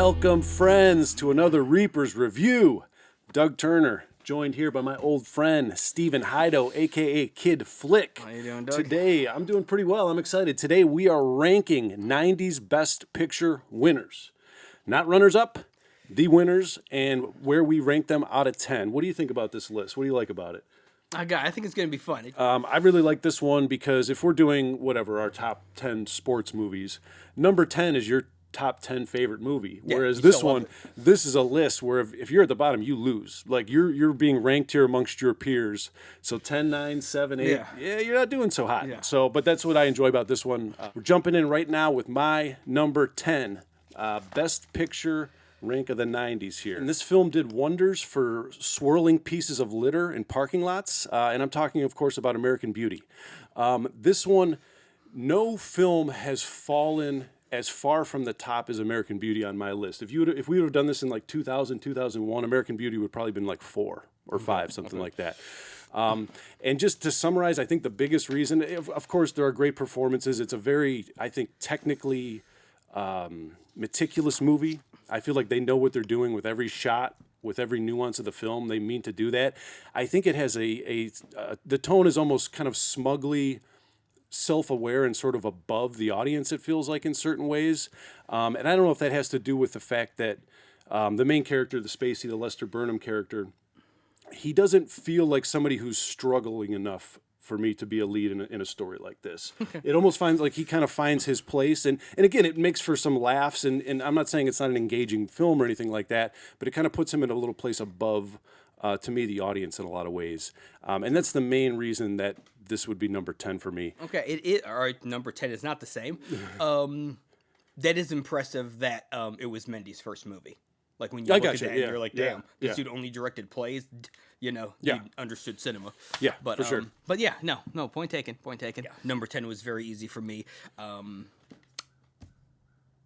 Welcome, friends, to another Reapers Review. Doug Turner, joined here by my old friend, Stephen Hido, a.k.a. Kid Flick. How you doing, Doug? Today, I'm doing pretty well. I'm excited. Today, we are ranking 90's Best Picture winners. Not runners-up, the winners, and where we rank them out of 10. What do you think about this list? What do you like about it? I think it's going to be fun. I really like this one because if we're doing, our top 10 sports movies, number 10 is your top 10 favorite movie. Whereas this one, this is a list where if you're at the bottom, you lose. Like, you're being ranked here amongst your peers. So 10, 9, 7, 8, you're not doing so hot. Yeah. But that's what I enjoy about this one. We're jumping in right now with my number 10, Best Picture rank of the 90's here. And this film did wonders for swirling pieces of litter in parking lots. And I'm talking, of course, about American Beauty. This one, no film has fallen as far from the top as American Beauty on my list. If we would have done this in like 2000, 2001, American Beauty would probably been like 4 or 5, something like that. And just to summarize, I think the biggest reason, of course, there are great performances. It's a very, I think, technically meticulous movie. I feel like they know what they're doing with every shot, with every nuance of the film. They mean to do that. I think it has the tone is almost kind of smugly self-aware and sort of above the audience, it feels like, in certain ways. And I don't know if that has to do with the fact that the main character, the Lester Burnham character, he doesn't feel like somebody who's struggling enough for me to be a lead in a story like this. It almost finds like he kind of finds his place. And again, it makes for some laughs. And I'm not saying it's not an engaging film or anything like that, but it kind of puts him in a little place above, to me, the audience in a lot of ways. And that's the main reason that this would be number 10 for me. Okay, all right, number 10 is not the same. That is impressive that it was Mendy's first movie. Like, when you look at that, you're like, damn, this dude only directed plays, he understood cinema. Yeah, but, for sure. But yeah, no, point taken. Yeah. Number 10 was very easy for me.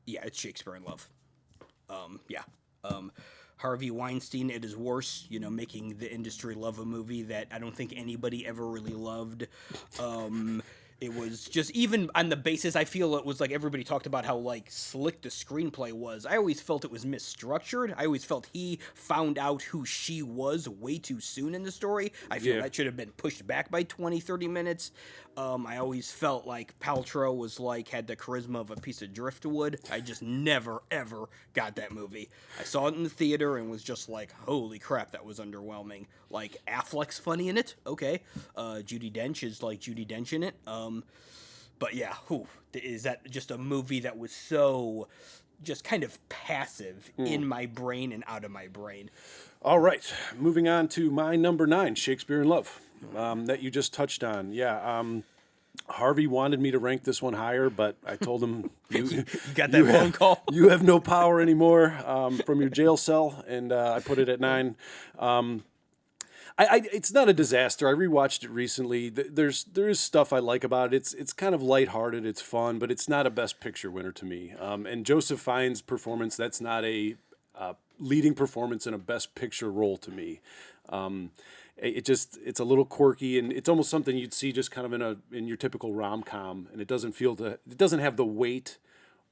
It's Shakespeare in Love. Harvey Weinstein at his worst, making the industry love a movie that I don't think anybody ever really loved. It was just, even on the basis, I feel it was like everybody talked about how, like, slick the screenplay was. I always felt it was misstructured. I always felt he found out who she was way too soon in the story. I feel that should have been pushed back by 20, 30 minutes. I always felt like Paltrow was had the charisma of a piece of driftwood. I just never, ever got that movie. I saw it in the theater and was just like, holy crap, that was underwhelming. Like, Affleck's funny in it. Okay. Judi Dench is like Judi Dench in it. But yeah, is that just a movie that was so just kind of passive in my brain and out of my brain. All right, moving on to my number 9, Shakespeare in Love, that you just touched on. Harvey wanted me to rank this one higher, but I told him, you got that phone call? You have no power anymore from your jail cell, and I put it at 9. It's not a disaster. I rewatched it recently. There is stuff I like about it. It's kind of lighthearted. It's fun, but it's not a Best Picture winner to me. And Joseph Fiennes' performance, that's not a leading performance in a Best Picture role to me. It's a little quirky, and it's almost something you'd see just kind of in your typical rom-com, and it doesn't have the weight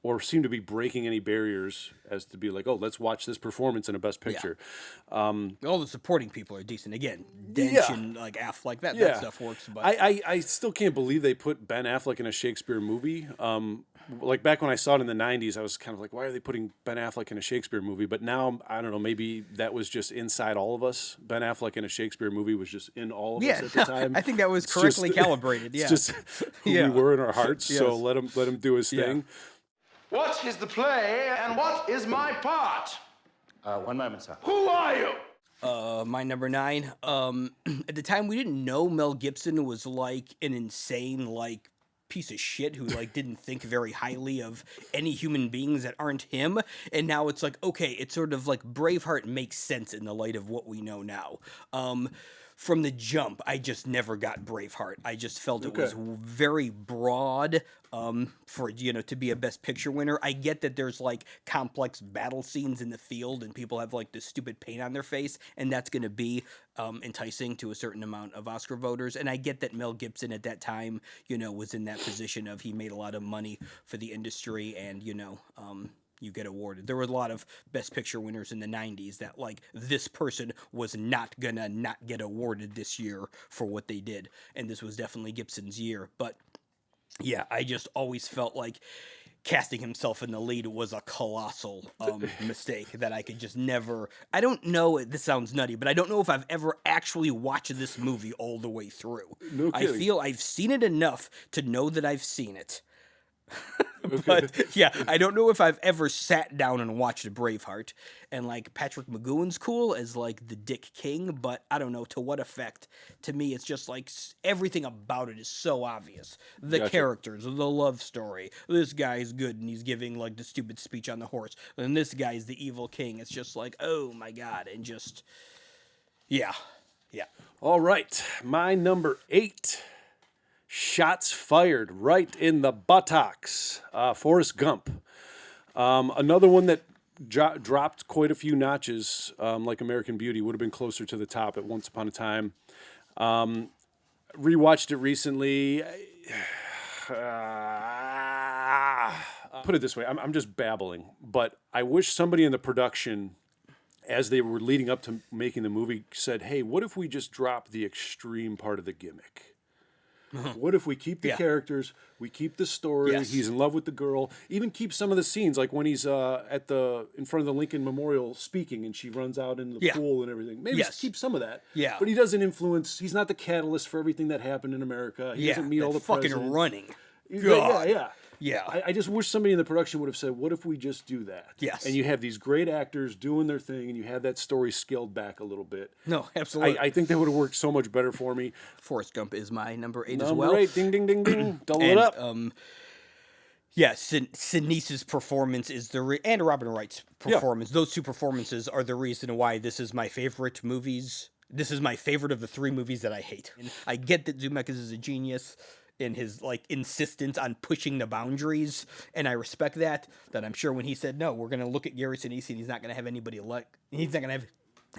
or seem to be breaking any barriers as to be like, oh, let's watch this performance in a Best Picture. All the supporting people are decent. Again, Dench and like Affleck, that stuff works. But I still can't believe they put Ben Affleck in a Shakespeare movie. Like, back when I saw it in the 90's, I was kind of like, why are they putting Ben Affleck in a Shakespeare movie? But now, I don't know, maybe that was just inside all of us. Ben Affleck in a Shakespeare movie was just in all of us at the time. I think that was correctly calibrated. It's just who we were in our hearts, so let him do his thing. What is the play, and what is my part? One moment, sir. Who are you? My number 9. At the time, we didn't know Mel Gibson was like an insane, piece of shit who didn't think very highly of any human beings that aren't him. And now it's like, okay, it's sort of like Braveheart makes sense in the light of what we know now. From the jump, I just never got Braveheart. I just felt it was very broad for, to be a Best Picture winner. I get that there's complex battle scenes in the field and people have this stupid paint on their face, and that's going to be enticing to a certain amount of Oscar voters. And I get that Mel Gibson at that time, was in that position of he made a lot of money for the industry and, you get awarded. There were a lot of Best Picture winners in the 90s that, like, this person was not gonna not get awarded this year for what they did. And this was definitely Gibson's year. But, yeah, I just always felt like casting himself in the lead was a colossal mistake that I could just never... I don't know, this sounds nutty, but I don't know if I've ever actually watched this movie all the way through. No I kidding. feel I've seen it enough to know that I've seen it. But yeah, I don't know if I've ever sat down and watched Braveheart. And like Patrick McGowan's cool as like the Dick King, but I don't know to what effect. To me, it's just like everything about it is so obvious. The Gotcha. characters, the love story. This guy's good and he's giving like the stupid speech on the horse, and this guy's the evil king. It's just like, oh my god, and just yeah. All right, my number 8. Shots fired right in the buttocks. Forrest Gump. Another one that dropped quite a few notches, like American Beauty, would have been closer to the top at Once Upon a Time. Rewatched it recently. Put it this way, I'm just babbling, but I wish somebody in the production, as they were leading up to making the movie, said, hey, what if we just drop the extreme part of the gimmick? What if we keep the characters, we keep the story, Yes. he's in love with the girl, even keep some of the scenes, like when he's in front of the Lincoln Memorial speaking and she runs out in the pool and everything. Maybe Yes. keep some of that. Yeah. But he doesn't influence, he's not the catalyst for everything that happened in America. He doesn't meet all the fucking presidents. running. Yeah. Yeah. I just wish somebody in the production would have said, what if we just do that? Yes. And you have these great actors doing their thing and you have that story scaled back a little bit. No, absolutely. I think that would have worked so much better for me. Forrest Gump is my number 8 as Number well. 8, ding, ding, ding, ding. Double it And, up. Yeah, Sinise's performance is and Robin Wright's performance. Those two performances are the reason why this is my favorite movies. This is my favorite of the 3 movies that I hate. And I get that Zemeckis is a genius in his like insistence on pushing the boundaries, and I respect that. That I'm sure when he said no, we're gonna look at Gary Sinise and he's not gonna have he's not gonna have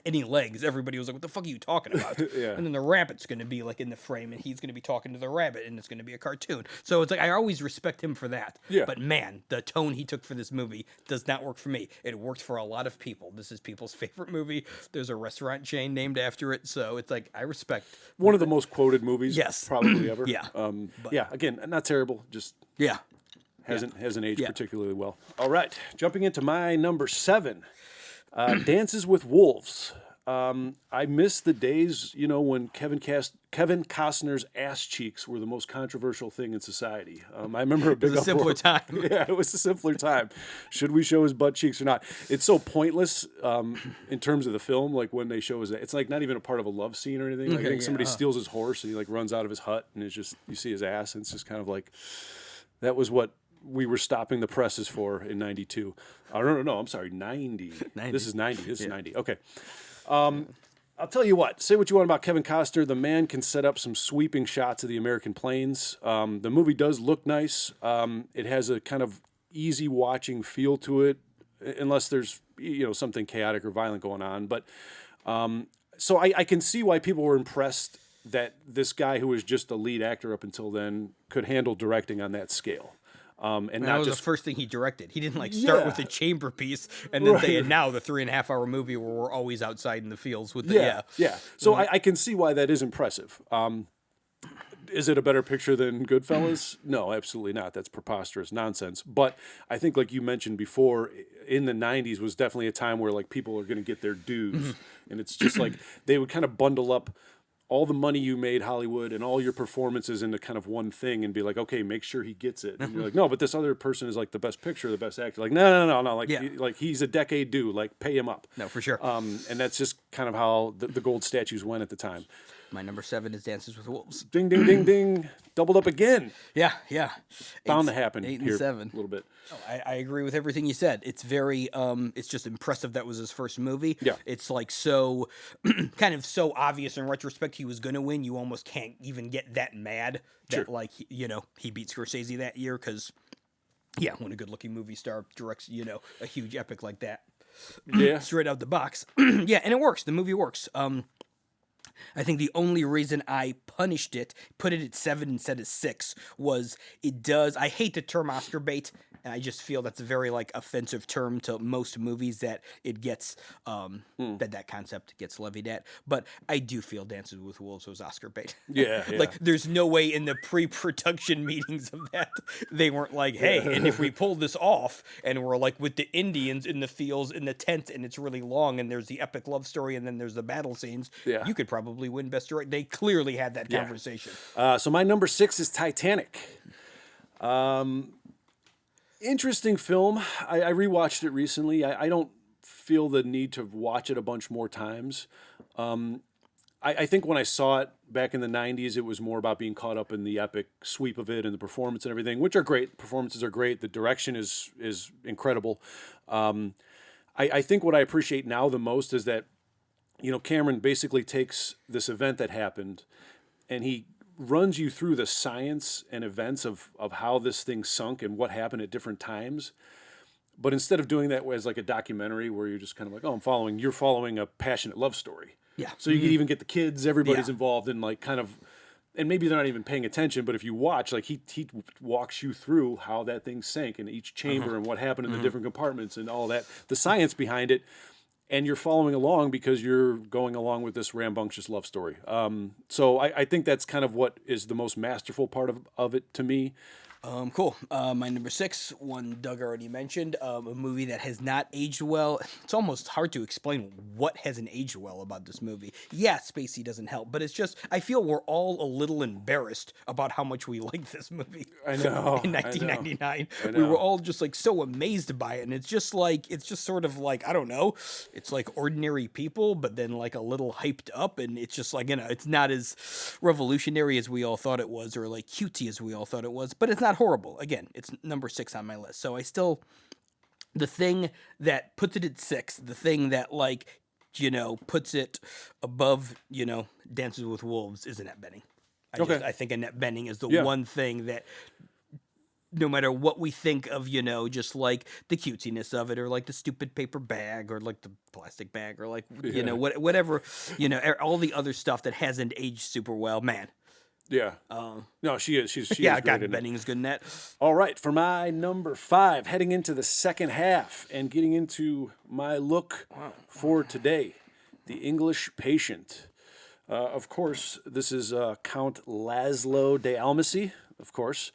any legs. Everybody was like, "What the fuck are you talking about?" Yeah. And then the rabbit's going to be like in the frame, and he's going to be talking to the rabbit, and it's going to be a cartoon. So it's like I always respect him for that. Yeah. But man, the tone he took for this movie does not work for me. It worked for a lot of people. This is people's favorite movie. There's a restaurant chain named after it, so it's like I respect. One of the most quoted movies, Yes. probably ever. Yeah. Yeah. Again, not terrible. Just Yeah. hasn't aged Yeah. particularly well. All right, jumping into my number 7, Dances with Wolves. I miss the days, when Kevin Costner's ass cheeks were the most controversial thing in society. I remember a big a simpler uproar. time. Yeah, it was a simpler time. Should we show his butt cheeks or not? It's so pointless in terms of the film. Like when they show it's like not even a part of a love scene or anything. Like, I think somebody steals his horse and he like runs out of his hut and it's just you see his ass and it's just kind of like that was what we were stopping the presses for in 92. I don't know. I'm sorry, 90. 90. This is 90. This is 90. Okay. I'll tell you what. Say what you want about Kevin Costner. The man can set up some sweeping shots of the American plains. The movie does look nice. It has a kind of easy watching feel to it, unless there's something chaotic or violent going on. But so I can see why people were impressed that this guy who was just the lead actor up until then could handle directing on that scale. And That not was just the first thing he directed. He didn't like start with a chamber piece and then say, and now the 3.5-hour movie where we're always outside in the fields with the yeah. So I can see why that is impressive. Is it a better picture than Goodfellas? No, absolutely not. That's preposterous nonsense. But I think, like you mentioned before, in the 90s was definitely a time where like people are going to get their dues. And it's just like they would kind of bundle up all the money you made, Hollywood, and all your performances into kind of one thing and be like, okay, make sure he gets it. And you're like, no, but this other person is like the best picture, the best actor. Like, no. Like, like he's a decade due. Like, pay him up. No, for sure. And that's just kind of how the gold statues went at the time. My number 7 is Dances with Wolves. Ding, ding, ding, ding. Doubled up again. Yeah. Bound to happen 8 and here 7. a little bit. I agree with everything you said. It's very, it's just impressive that was his first movie. Yeah. It's like so, kind of so obvious in retrospect he was going to win. You almost can't even get that mad that like, he beat Scorsese that year because, when a good looking movie star directs, a huge epic like that. Yeah. Straight out the box. Yeah, and it works. The movie works. I think the only reason I punished it, put it at 7 instead of 6, was it does. I hate the term Oscar bait. And I just feel that's a very like offensive term to most movies that it gets that concept gets levied at. But I do feel Dances with Wolves was Oscar bait. Yeah, Like there's no way in the pre-production meetings of that they weren't like, hey, and if we pull this off and we're like with the Indians in the fields in the tent and it's really long and there's the epic love story and then there's the battle scenes, you could probably win Best Director. They clearly had that conversation. So my number 6 is Titanic. Interesting film. I rewatched it recently. I don't feel the need to watch it a bunch more times. I think when I saw it back in the 90s, it was more about being caught up in the epic sweep of it and the performance and everything, which are great. Performances are great. The direction is incredible. I think what I appreciate now the most is that, Cameron basically takes this event that happened and he runs you through the science and events of how this thing sunk and what happened at different times. But instead of doing that as like a documentary where you're just kind of like, oh, you're following a passionate love story. Yeah. So you can even get the kids, everybody's involved in like kind of, and maybe they're not even paying attention, but if you watch, like he walks you through how that thing sank in each chamber and what happened in the different compartments and all that, the science behind it. And you're following along because you're going along with this rambunctious love story. So I think that's kind of what is the most masterful part of it to me. Cool. My number 6, one Doug already mentioned, a movie that has not aged well. It's almost hard to explain what hasn't aged well about this movie. Yeah, Spacey doesn't help, but it's just, I feel we're all a little embarrassed about how much we like this movie. I know. In 1999. I know. We were all just like so amazed by it. And it's just sort of like, I don't know, it's like ordinary people, but then like a little hyped up. And it's just like, it's not as revolutionary as we all thought it was or like cutesy as we all thought it was, but it's not horrible. Again, it's number 6 on my list. So the thing that puts it at 6, the thing that puts it above, Dances with Wolves is Annette Bening. I think Annette Bening is the one thing that no matter what we think of, just like the cutesiness of it or like the stupid paper bag or like the plastic bag or like, whatever, all the other stuff that hasn't aged super well, man. Yeah. No, she is. She's yeah, great God, in it. Benning's good in that. All right, for my number 5, heading into the second half and getting into my look for today, The English Patient. Of course, this is Count Laszlo de Almacy, of course.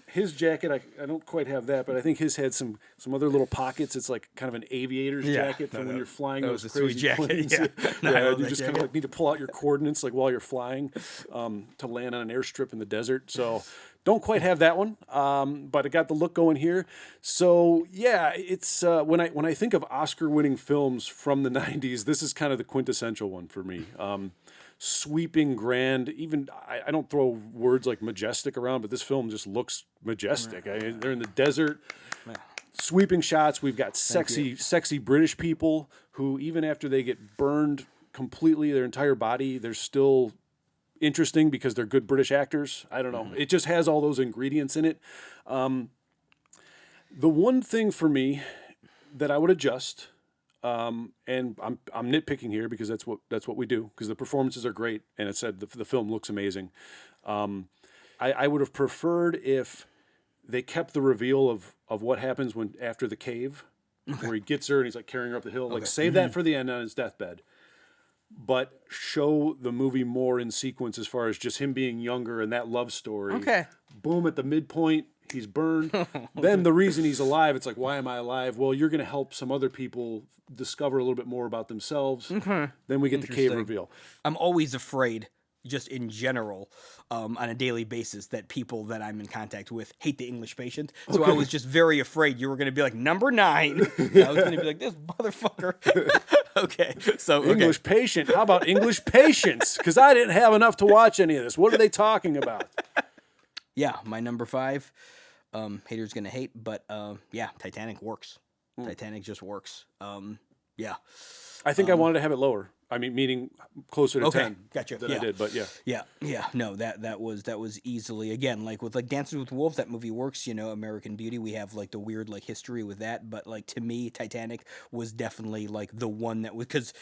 His jacket, I don't quite have that, but I think his had some other little pockets. It's like kind of an aviator's jacket for when you're flying those crazy sweet jacket. planes. You just kind of like need to pull out your coordinates like while you're flying to land on an airstrip in the desert. So don't quite have that one, but I got the look going here. So yeah, it's when I think of Oscar-winning films from the 90s, this is kind of the quintessential one for me. Sweeping, grand. Even I don't throw words like majestic around, but this film just looks majestic. They're in the desert, sweeping shots. We've got sexy British people who, even after they get burned completely, their entire body, they're still interesting because they're good British actors. I don't know. It just has all those ingredients in it. The one thing for me that I would adjust. And I'm nitpicking here because that's what we do, because the performances are great and it said the film looks amazing. I would have preferred if they kept the reveal of what happens after the cave, where he gets her and he's like carrying her up the hill. Like save that for the end on his deathbed, but show the movie more in sequence as far as just him being younger and that love story. Okay. Boom, at the midpoint, he's burned. Then the reason he's alive, it's like, why am I alive? Well, you're going to help some other people discover a little bit more about themselves. Then we get the cave reveal. I'm always afraid, just in general, on a daily basis, that people that I'm in contact with hate The English Patient. So I was just very afraid you were going to be like, number 9. And I was going to be like, this motherfucker. Okay. So English Patient. How about English Patience? Because I didn't have enough to watch any of this. What are they talking about? Yeah, my number 5. Haters gonna hate, but yeah, Titanic works. Titanic just works. Yeah. I think I wanted to have it lower. I mean, meaning closer to 10 gotcha. than I did, but yeah. Yeah. No, that was easily, again, like with like Dances with Wolves, that movie works. American Beauty, we have like the weird like history with that, but like to me, Titanic was definitely like the one that was, because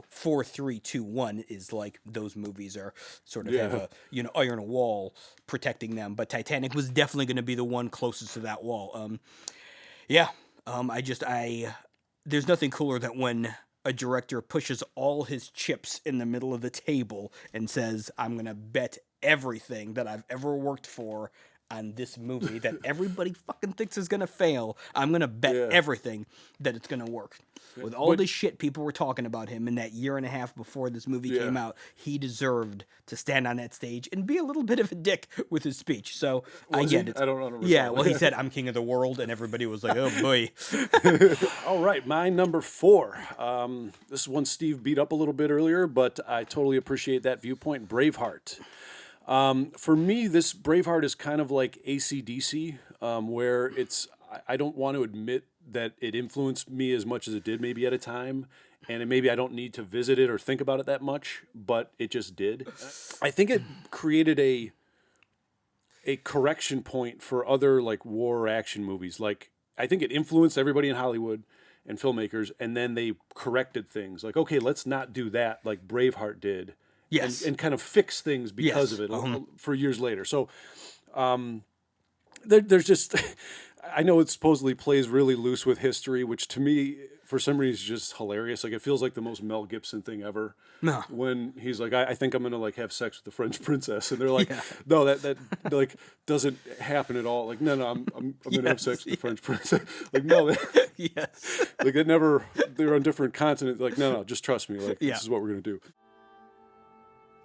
4, 3, 2, 1 is like those movies are sort of have a iron wall protecting them, but Titanic was definitely going to be the one closest to that wall. Yeah. I there's nothing cooler than when a director pushes all his chips in the middle of the table and says, I'm going to bet everything that I've ever worked for on this movie that everybody fucking thinks is going to fail. I'm going to bet everything that it's going to work. With all the shit people were talking about him in that year and a half before this movie came out, he deserved to stand on that stage and be a little bit of a dick with his speech. So I get it. I don't remember. Yeah, well, he said, I'm king of the world, and everybody was like, oh boy. All right, my number 4. This is one Steve beat up a little bit earlier, but I totally appreciate that viewpoint. Braveheart. For me, this Braveheart is kind of like AC/DC, where I don't want to admit that it influenced me as much as it did maybe at a time, and maybe I don't need to visit it or think about it that much, but it just did. I think it created a correction point for other like war or action movies. Like, I think it influenced everybody in Hollywood and filmmakers, and then they corrected things. Like, okay, let's not do that like Braveheart did. Yes. And kind of fix things because of it for years later. So there's just, I know it supposedly plays really loose with history, which to me, for some reason, is just hilarious. Like, it feels like the most Mel Gibson thing ever. No. When he's like, I think I'm going to like have sex with the French princess. And they're like, no, that like doesn't happen at all. Like, no, I'm going to have sex with the French princess. Like, no. Yes. Like, they're on different continents. Like, no, just trust me. Like, this is what we're going to do.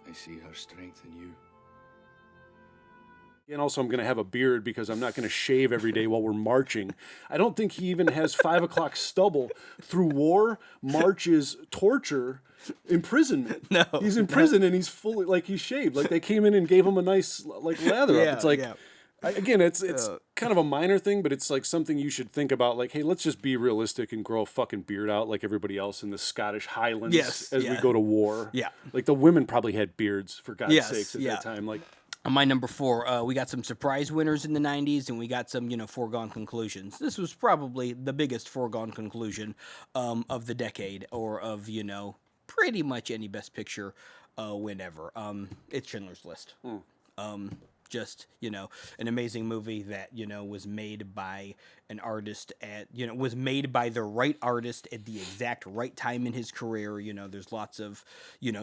I see her strength in you. And also, I'm going to have a beard because I'm not going to shave every day while we're marching. I don't think he even has 5 o'clock stubble. Through war, marches, torture, imprisonment. No, he's in prison and he's fully like he's shaved. Like, they came in and gave him a nice like lather up. It's like, again, it's kind of a minor thing, but it's like something you should think about. Like, hey, let's just be realistic and grow a fucking beard out like everybody else in the Scottish Highlands as we go to war. Yeah. Like, the women probably had beards, for God's sakes, at that time. Like, on my number 4, we got some surprise winners in the 90s, and we got some, foregone conclusions. This was probably the biggest foregone conclusion of the decade, or of, pretty much any Best Picture win ever. It's Schindler's List. Just, an amazing movie that, was made by an artist was made by the right artist at the exact right time in his career. There's lots of,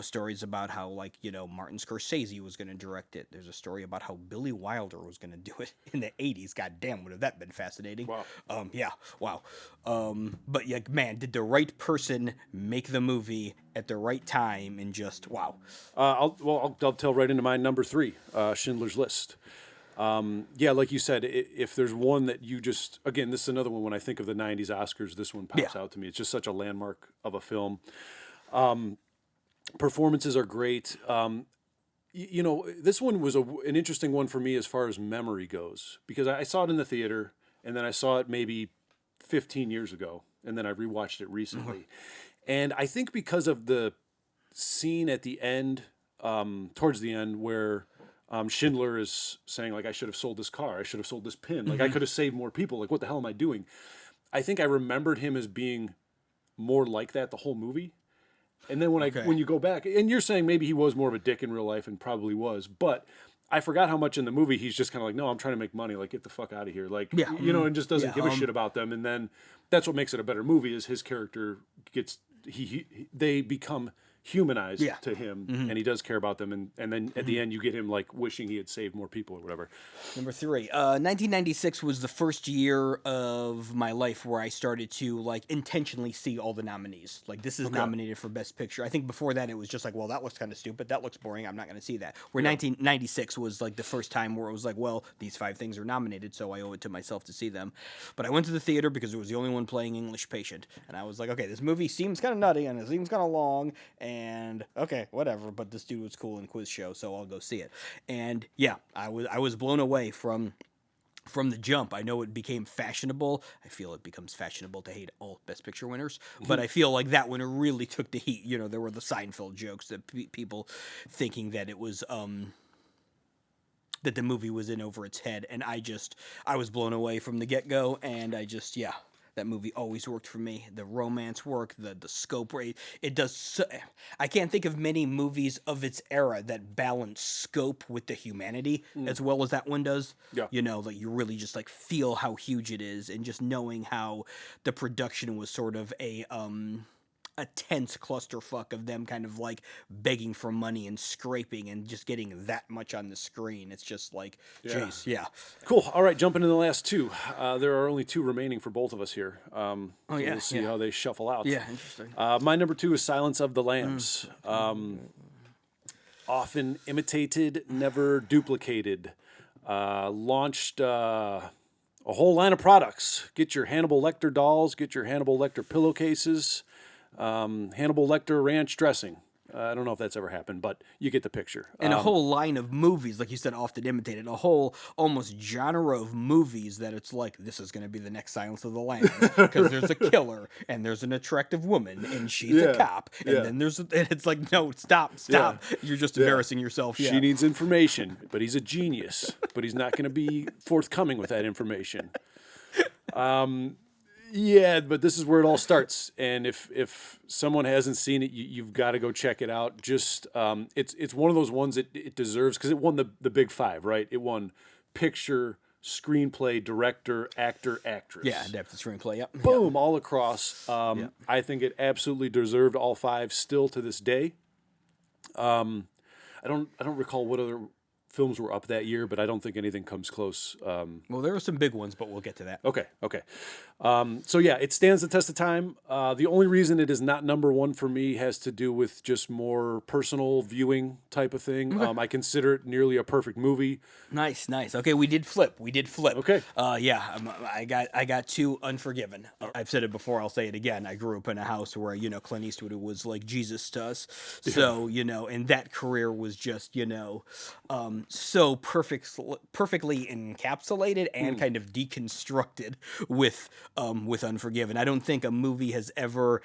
stories about how, like, Martin Scorsese was going to direct it. There's a story about how Billy Wilder was going to do it in the 80s. God damn, would have that been fascinating. Wow. Wow. But, yeah, man, did the right person make the movie at the right time, and just, wow. I'll dovetail right into my number 3, Schindler's List. Like you said, if there's one that you just, again, this is another one, when I think of the 90s Oscars, this one pops out to me. It's just such a landmark of a film. Performances are great. This one was an interesting one for me as far as memory goes, because I saw it in the theater, and then I saw it maybe 15 years ago, and then I rewatched it recently. And I think because of the scene at the end, towards the end, where Schindler is saying, like, I should have sold this car, I should have sold this pin, like, I could have saved more people, like, what the hell am I doing? I think I remembered him as being more like that the whole movie. And then when you go back, and you're saying maybe he was more of a dick in real life, and probably was, but I forgot how much in the movie he's just kind of like, no, I'm trying to make money, like, get the fuck out of here, like, and just doesn't give a shit about them. And then that's what makes it a better movie, is his character gets, they become humanized to him, and he does care about them, and then at the end you get him like wishing he had saved more people or whatever. Number 3, 1996 was the first year of my life where I started to like intentionally see all the nominees. Like, this is nominated for Best Picture. I think before that it was just like, well, that looks kind of stupid, that looks boring, I'm not going to see that. Where 1996 was like the first time where it was like, well, these 5 things are nominated, so I owe it to myself to see them. But I went to the theater because it was the only one playing English Patient, and I was like, okay, this movie seems kind of nutty and it seems kind of long, and okay, whatever, but this dude was cool in Quiz Show, so I'll go see it. And yeah, I was blown away from from the jump. I know it became fashionable. I feel it becomes fashionable to hate all Best Picture winners, but I feel like that one really took the heat. You know, there were the Seinfeld jokes that people thinking that it was that the movie was in over its head, and I was blown away from the get-go, and that movie always worked for me. The romance work, the scope rate, it does. I can't think of many movies of its era that balance scope with the humanity as well as that one does. Yeah. You know, like you really just like feel how huge it is, and just knowing how the production was sort of a tense clusterfuck of them kind of like begging for money and scraping and just getting that much on the screen. It's just like, jeez, yeah. Cool. All right, jumping to the last two. There are only two remaining for both of us here. So yeah, we'll see how they shuffle out. Yeah, interesting. My number 2 is Silence of the Lambs. Often imitated, never duplicated. Launched a whole line of products. Get your Hannibal Lecter dolls. Get your Hannibal Lecter pillowcases. Hannibal Lecter ranch dressing. I don't know if that's ever happened, but you get the picture. And a whole line of movies, like you said, often imitated. A whole almost genre of movies that it's like, this is going to be the next Silence of the Lambs. Because there's a killer, and there's an attractive woman, and she's a cop. And then and it's like, no, stop. Yeah. You're just embarrassing yourself. Yeah. She needs information, but he's a genius. But he's not going to be forthcoming with that information. Yeah, but this is where it all starts, and if someone hasn't seen it, you've got to go check it out. Just it's one of those ones that it deserves because it won the big five, right? It won picture, screenplay, director, actor, actress. Yeah, adapted screenplay. Yep. Boom, all across. I think it absolutely deserved all five still to this day. I don't recall what other films were up that year, but I don't think anything comes close. Well, there are some big ones, but we'll get to that. Okay. So yeah, it stands the test of time. The only reason it is not number one for me has to do with just more personal viewing type of thing. I consider it nearly a perfect movie. Nice. Okay, we did flip. Okay. I got two Unforgiven. I've said it before. I'll say it again. I grew up in a house where Clint Eastwood was like Jesus to us. So and that career was just so perfectly encapsulated and kind of deconstructed with Unforgiven. I don't think a movie has ever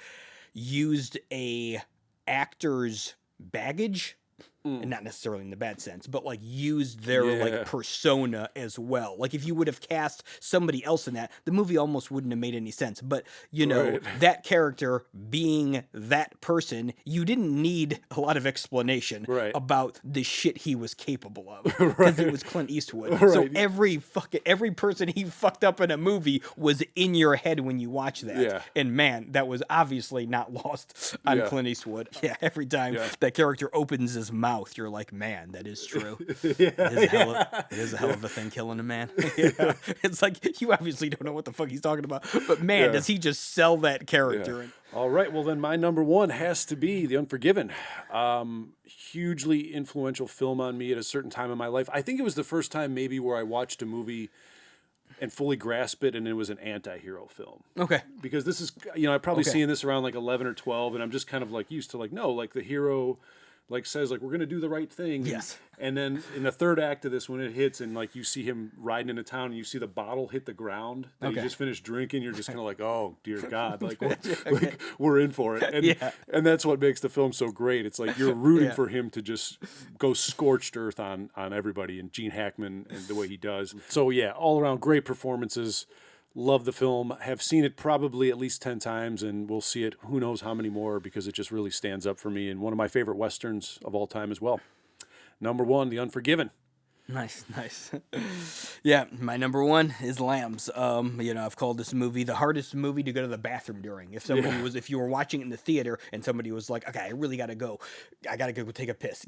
used a actor's baggage, and not necessarily in the bad sense, but like used their like persona as well. Like if you would have cast somebody else in that, the movie almost wouldn't have made any sense. But that character being that person, you didn't need a lot of explanation about the shit he was capable of because it was Clint Eastwood. So every person he fucked up in a movie was in your head when you watch that. Yeah. And man, that was obviously not lost on Clint Eastwood. Yeah, every time that character opens his mouth, you're like, man, that is true. It is a hell of a thing killing a man. It's like, you obviously don't know what the fuck he's talking about, but man, does he just sell that character. All right, well then my number one has to be The Unforgiven. Hugely influential film on me at a certain time in my life. I think it was the first time maybe where I watched a movie and fully grasp it, and it was an anti-hero film. Okay. Because this is, I've probably seen this around like 11 or 12, and I'm just kind of like used to like, no, like the hero like says like we're gonna do the right thing. Yes. And then in the third act of this, when it hits and like you see him riding into town and you see the bottle hit the ground that he just finished drinking, you're just kind of like, oh dear God, like, like we're in for it. And that's what makes the film so great. It's like you're rooting for him to just go scorched earth on everybody, and Gene Hackman and the way he does. So yeah, all around great performances. Love the film. Have seen it probably at least 10 times, and we'll see it who knows how many more because it just really stands up for me, and one of my favorite Westerns of all time as well. Number one, The Unforgiven. Nice. Yeah, my number one is Lambs. I've called this movie the hardest movie to go to the bathroom during. If you were watching it in the theater and somebody was like, okay, I really gotta go take a piss.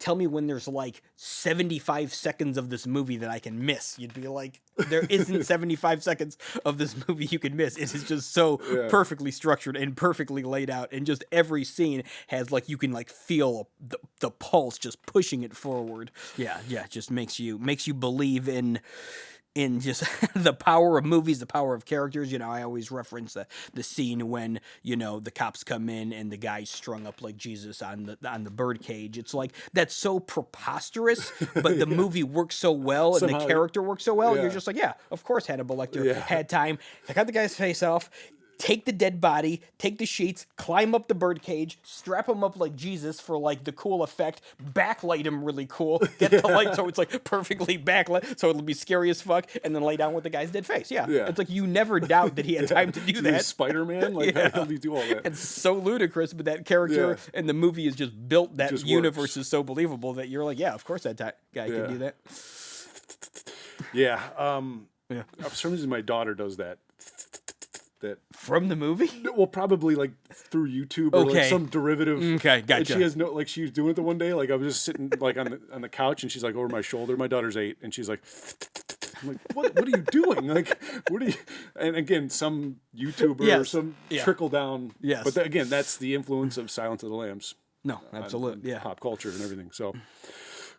Tell me when there's like 75 seconds of this movie that I can miss. You'd be like, there isn't 75 seconds of this movie you can miss. It is just so perfectly structured and perfectly laid out, and just every scene has like you can like feel the pulse just pushing it forward. Yeah, just makes you believe in in just the power of movies, the power of characters. You know, I always reference the scene when, you know, the cops come in and the guy's strung up like Jesus on the birdcage. It's like, that's so preposterous, but the movie works so well and Somehow, the character works so well. yeah. You're just like, yeah, of course Hannibal Lecter Yeah. had time to cut the guy's face off, take the dead body, take the sheets, climb up the birdcage, strap him up like Jesus for like the cool effect, backlight him really cool, get the light so it's like perfectly backlit so it'll be scary as fuck, and then lay down with the guy's dead face. Yeah. Yeah. It's like you never doubt that he had time to do that. Spider-Man? Like, Yeah. how did he do all that? It's so ludicrous, but that character Yeah. and the movie is just built, that Just universe works. is so believable that you're like, yeah, of course that guy Yeah. can do that. Yeah. Yeah. For some reason, my daughter does that. That From the movie? well, probably like through YouTube or Okay. like some derivative. Okay, And gotcha. she has no like she was doing it the one day. Like I was just sitting like on the couch and she's like over my shoulder. My daughter's 8 and she's like, I'm like, what are you doing? Like, what are you? And again, some YouTuber or Yes. some Yeah. trickle down. Yes. But again, that's the influence of Silence of the Lambs. No, absolutely. Yeah. Pop culture and everything. So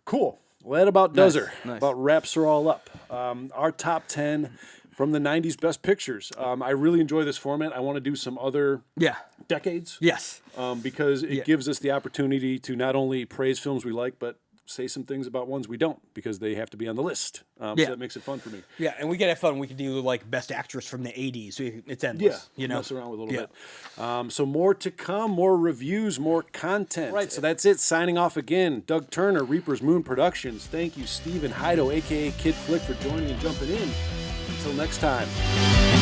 cool. Well, that about does her. nice. About wraps her all up. Our top 10 from the 90s best pictures. I really enjoy this format. I want to do some other Yeah. decades Yes. because it gives us the opportunity to not only praise films we like, but say some things about ones we don't because they have to be on the list. Yeah. So that makes it fun for me. Yeah, and we can have fun. We can do like best actress from the 80s. It's endless. Yeah, You know? mess around with a little Yeah. bit. So more to come, more reviews, more content. Right. So that's it. Signing off again. Doug Turner, Reaper's Moon Productions. Thank you, Stephen Hido, a.k.a. Kid Flick, for joining and jumping in. Until next time.